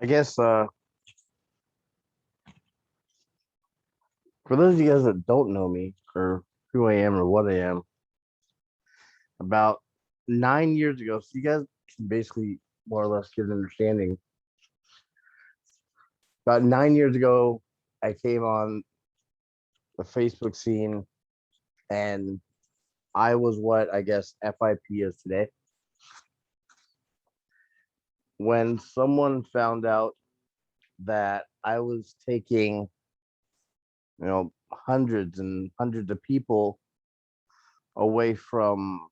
I guess for those of you guys that don't know me or who I am or what I am, about 9 years ago, so you guys can basically more or less get an understanding. About 9 years ago, I came on the Facebook scene and I was what I guess FIP is today. When someone found out that I was taking, hundreds and hundreds of people away from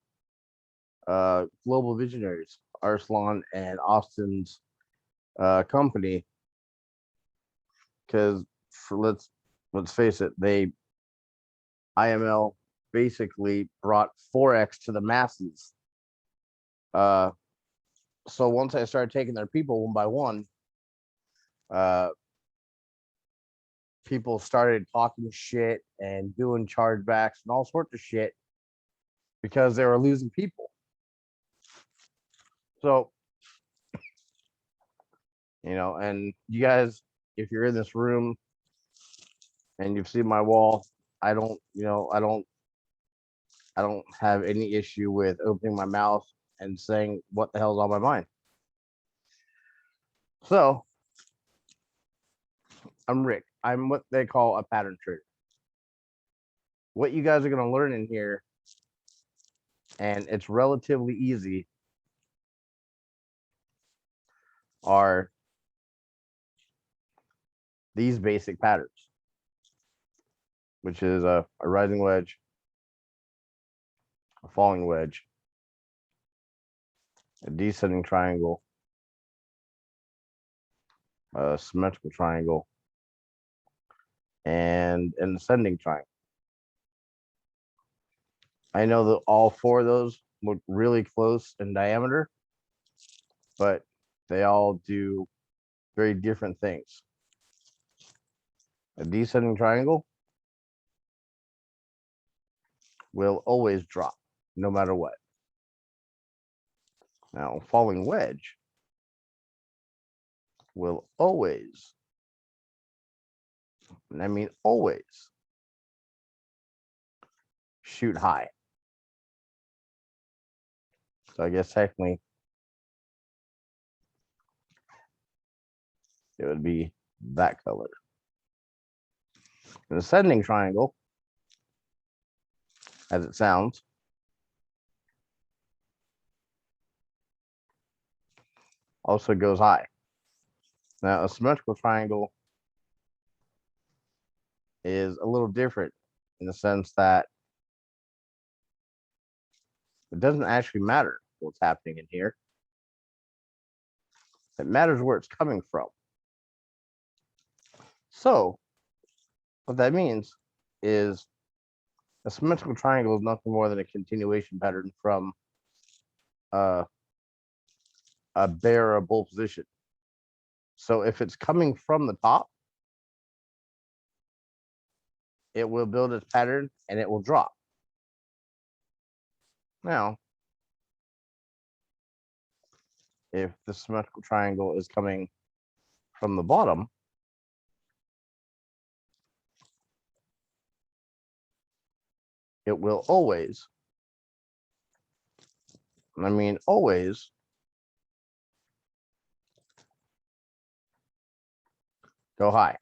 global visionaries, Arslan and Austin's company, because let's face it, they IML basically brought forex to the masses. Uh, so once I started taking their people one by one, uh, people started talking shit and doing chargebacks and all sorts of shit because they were losing people. So and you guys, if you're in this room and you've seen my wall, I don't, I don't have any issue with opening my mouth and saying what the hell's on my mind. So I'm Rick. I'm what they call a pattern trader. What you guys are going to learn in here, and it's relatively easy, are these basic patterns, which is a rising wedge, a falling wedge, a descending triangle, a symmetrical triangle, and an ascending triangle. I know that all four of those look really close in diameter, but they all do very different things. A descending triangle will always drop no matter what. Now, falling wedge will always, and I mean always, shoot high. So I guess technically it would be that color. An ascending triangle, as it sounds, also goes high. Now, a symmetrical triangle is a little different in the sense that it doesn't actually matter what's happening in here. It matters where it's coming from. So, what that means is a symmetrical triangle is nothing more than a continuation pattern from uh, a bear or a bull position. So, if it's coming from the top, it will build its pattern and it will drop. Now, if the symmetrical triangle is coming from the bottom, it will always, I mean always, go high.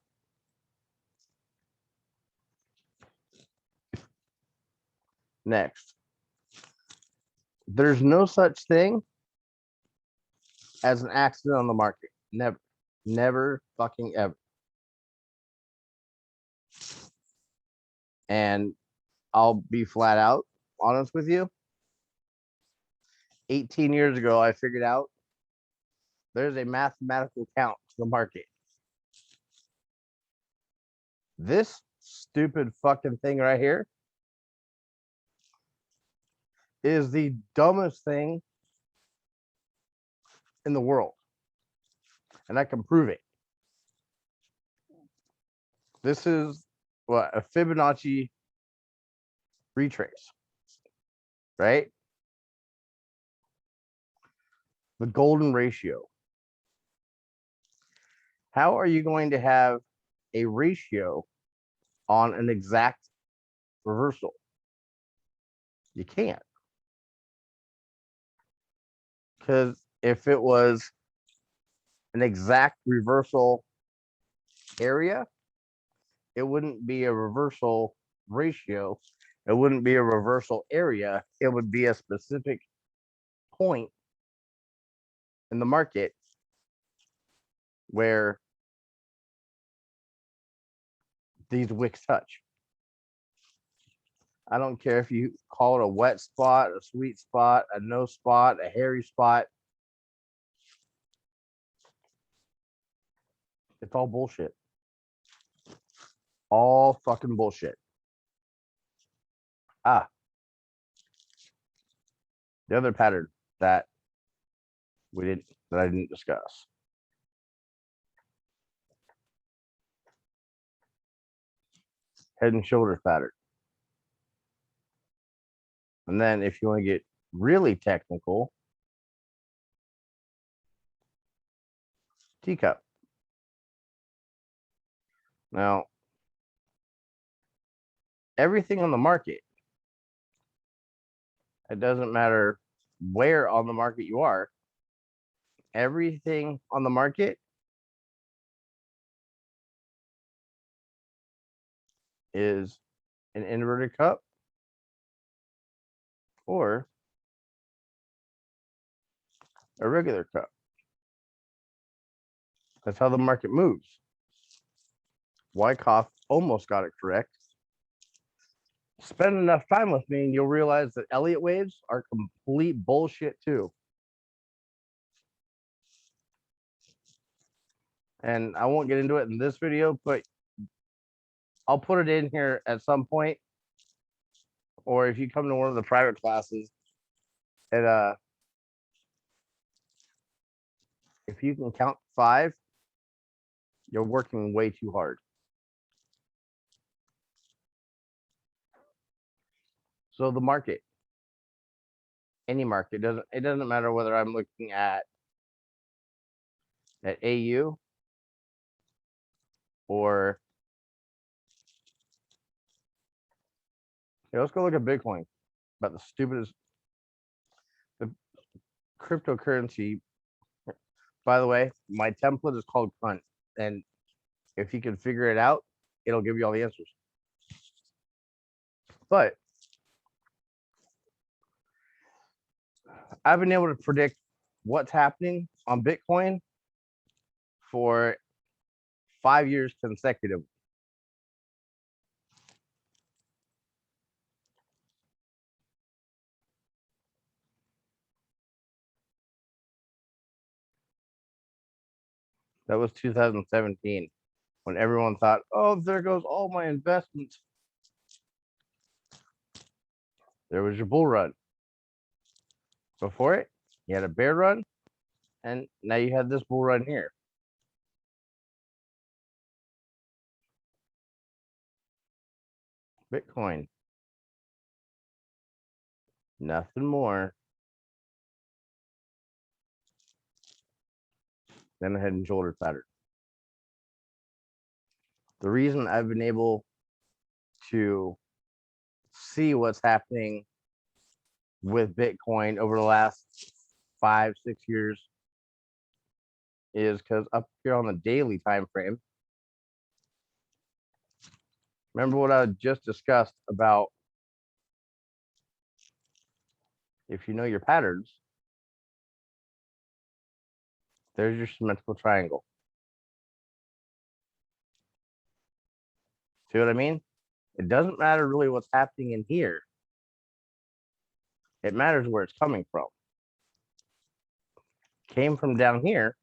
Next, there's no such thing as an accident on the market. Never, never fucking ever. And I'll be flat out honest with you. 18 years ago, I figured out there's a mathematical count to the market. This stupid fucking thing right here is the dumbest thing in the world. And I can prove it. This is what, a Fibonacci retrace, right? The golden ratio. How are you going to have a ratio on an exact reversal? You can't. Because if it was an exact reversal area, it wouldn't be a reversal ratio. It wouldn't be a reversal area. It would be a specific point in the market where these wicks touch. I don't care if you call it a wet spot, a sweet spot, a no spot, a hairy spot. It's all bullshit. All fucking bullshit. Ah, the other pattern that I didn't discuss. Head and shoulders pattern. And then if you want to get really technical, teacup. Now, everything on the market, it doesn't matter where on the market you are, everything on the market is an inverted cup or a regular cup. That's how the market moves. Wyckoff almost got it correct. Spend enough time with me and you'll realize that Elliott waves are complete bullshit too. And I won't get into it in this video, but I'll put it in here at some point. Or if you come to one of the private classes, and if you can count 5, you're working way too hard. So the market, any market, it doesn't matter whether I'm looking at AU or let's go look at Bitcoin. About the stupidest the cryptocurrency. By the way, my template is called Cunt, and if you can figure it out, it'll give you all the answers. But I've been able to predict what's happening on Bitcoin for 5 years consecutive. That was 2017 when everyone thought, oh, there goes all my investments. There was your bull run. Before it, you had a bear run, and now you had this bull run here. Bitcoin. Nothing more than a head and shoulder pattern. The reason I've been able to see what's happening with Bitcoin over the last 5-6 years is because up here on the daily time frame, remember what I just discussed about if you know your patterns, there's your symmetrical triangle. See what I mean? It doesn't matter really what's happening in here. It matters where it's coming from. Came from down here,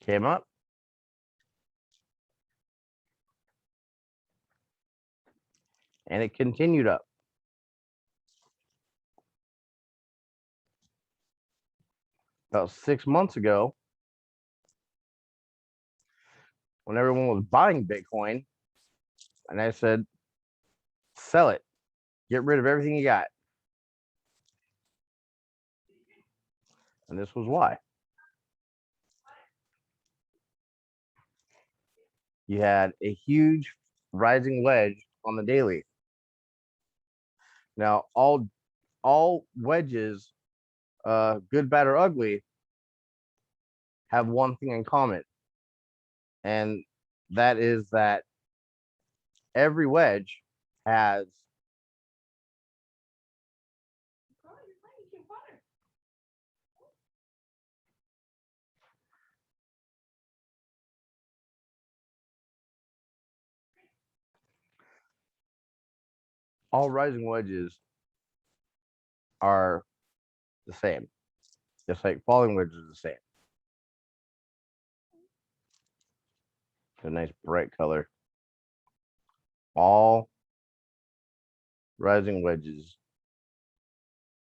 came up, and it continued up. About 6 months ago, when everyone was buying Bitcoin, and I said, sell it, get rid of everything you got. And this was why. you had a huge rising wedge on the daily. Now, all wedges, good, bad, or ugly, have one thing in common, and that is that every wedge has all rising wedges are the same, just like falling wedges are the same. It's a nice bright color. All rising wedges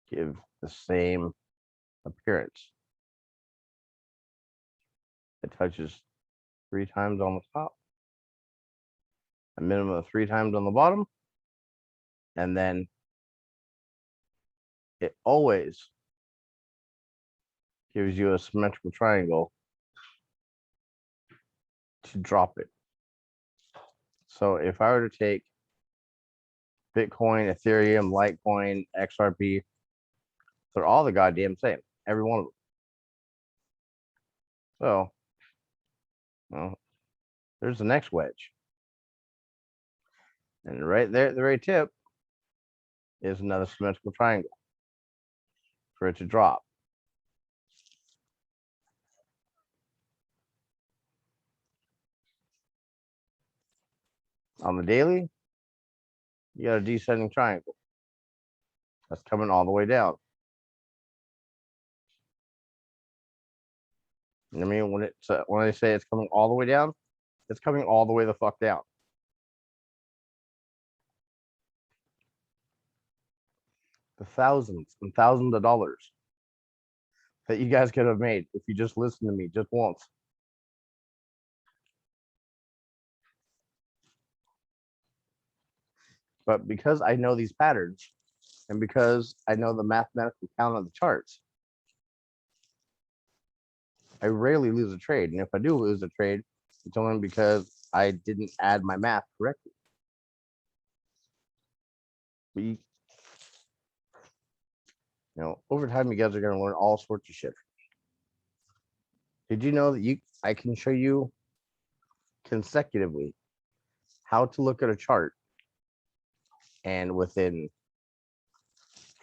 give the same appearance. It touches 3 times on the top, a minimum of 3 times on the bottom, and then it always gives you a symmetrical triangle to drop it. So if I were to take Bitcoin, Ethereum, Litecoin, XRP, they're all the goddamn same, every one of them. So, well, there's the next wedge. And right there at the very tip is another symmetrical triangle for it to drop. On the daily, you got a descending triangle that's coming all the way down. I mean, when I say it's coming all the way down, it's coming all the way the fuck down. The thousands and thousands of dollars that you guys could have made if you just listened to me just once. But because I know these patterns and because I know the mathematical count of the charts, I rarely lose a trade. And if I do lose a trade, it's only because I didn't add my math correctly. But over time, you guys are going to learn all sorts of shit. Did you know that I can show you consecutively how to look at a chart and within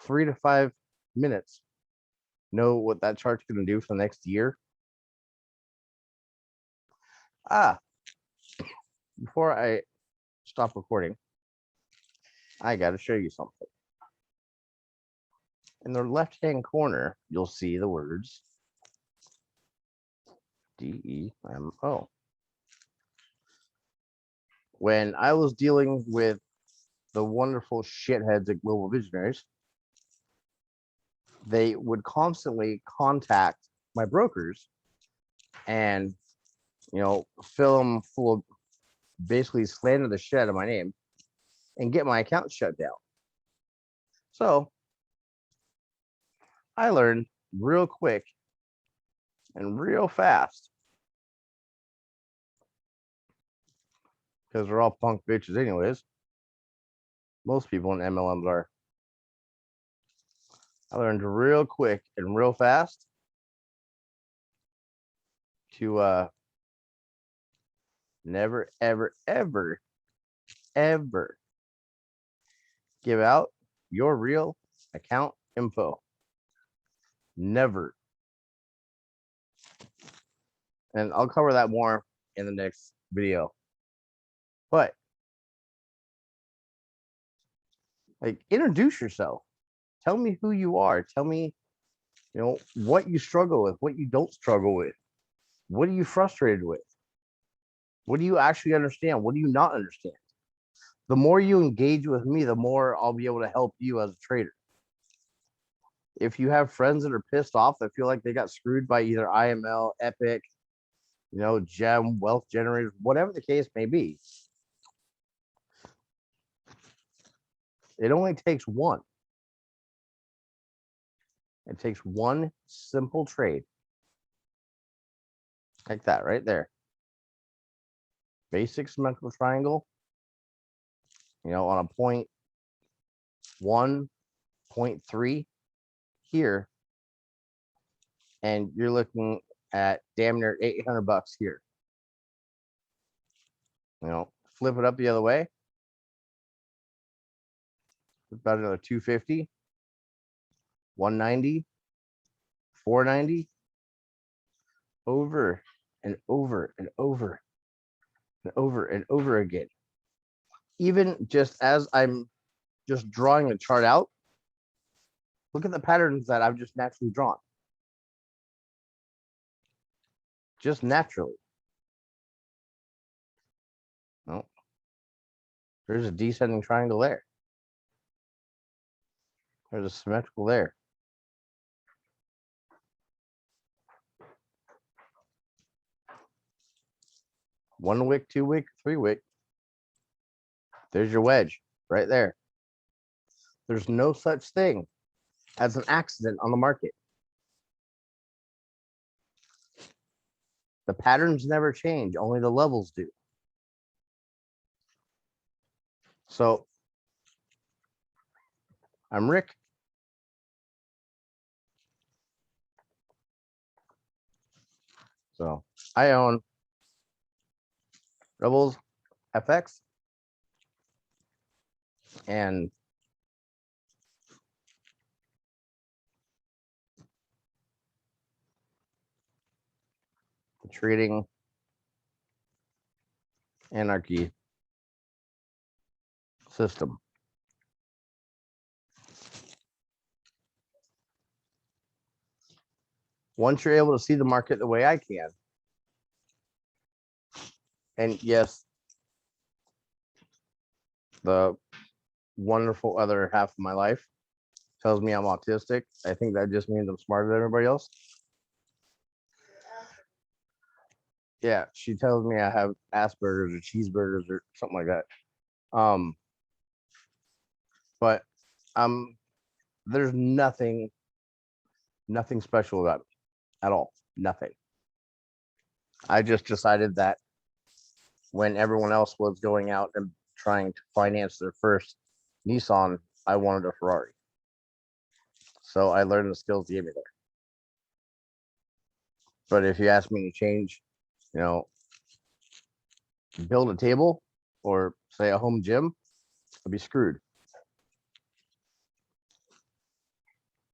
3 to 5 minutes know what that chart's going to do for the next year? Before I stop recording, I got to show you something. In the left-hand corner, you'll see the words DEMO. When I was dealing with the wonderful shitheads at Global Visionaries, they would constantly contact my brokers and, fill them full of basically slander the shit out of my name and get my account shut down. So I learned real quick and real fast, because they're all punk bitches anyways. Most people in MLMs are. I learned real quick and real fast to never, ever, ever, ever give out your real account info. Never. And I'll cover that more in the next video. But introduce yourself. Tell me who you are. Tell me, what you struggle with, what you don't struggle with. What are you frustrated with? What do you actually understand? What do you not understand? The more you engage with me, the more I'll be able to help you as a trader. If you have friends that are pissed off, that feel like they got screwed by either IML, Epic, Gem, wealth generators, whatever the case may be, it only takes one. It takes one simple trade. Like that right there. basic symmetrical triangle, you know, on a 0.1, 0.3 here, and you're looking at damn near $800 here. You know, flip it up the other way, about another 250, 190, 490, over and over and over and over and over again. Even just as I'm just drawing the chart out, look at the patterns that I've just naturally drawn. Just naturally. No. There's a descending triangle there. There's a symmetrical there. One wick, two wick, three wick. There's your wedge right there. There's no such thing as an accident on the market. The patterns never change, only the levels do. So I'm Rick. So I own Rebels FX and the trading anarchy system. Once you're able to see the market the way I can, and yes, the wonderful other half of my life tells me I'm autistic. I think that just means I'm smarter than everybody else. Yeah, she tells me I have Asperger's or cheeseburgers or something like that. But there's nothing special about it at all. Nothing. I just decided that when everyone else was going out and trying to finance their first Nissan, I wanted a Ferrari. So I learned the skills to get me there. But if you ask me to change, you know, build a table or say a home gym, I'd be screwed.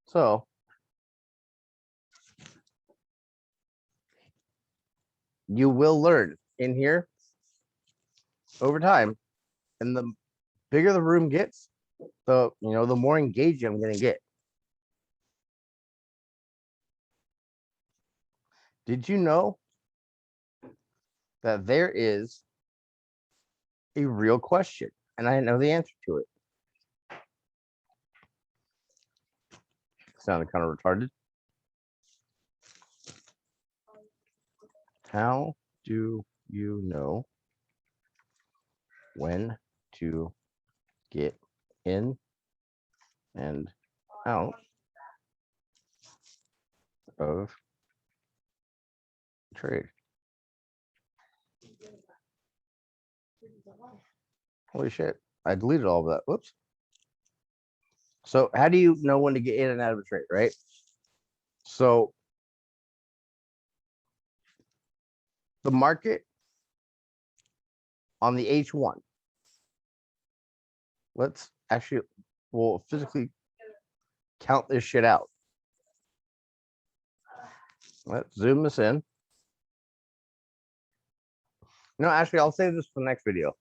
So you will learn in here over time, and the bigger the room gets, the more engaged I'm going to get. Did you know that there is a real question, and I know the answer to it? Sounded kind of retarded. How do you know when to get in and out of trade? Holy shit, I deleted all of that. Whoops. So how do you know when to get in and out of a trade, right? So the market on the H1, we'll physically count this shit out. Let's zoom this in. No, actually, I'll save this for the next video.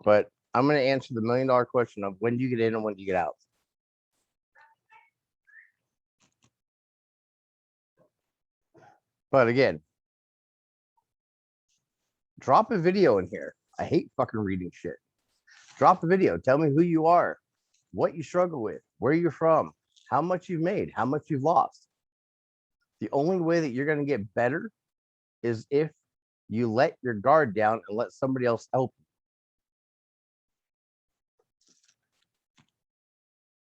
But I'm going to answer the $1 million question of when do you get in and when do you get out? But again, drop a video in here. I hate fucking reading shit. Drop a video. Tell me who you are, what you struggle with, where you're from, how much you've made, how much you've lost. The only way that you're going to get better is if you let your guard down and let somebody else help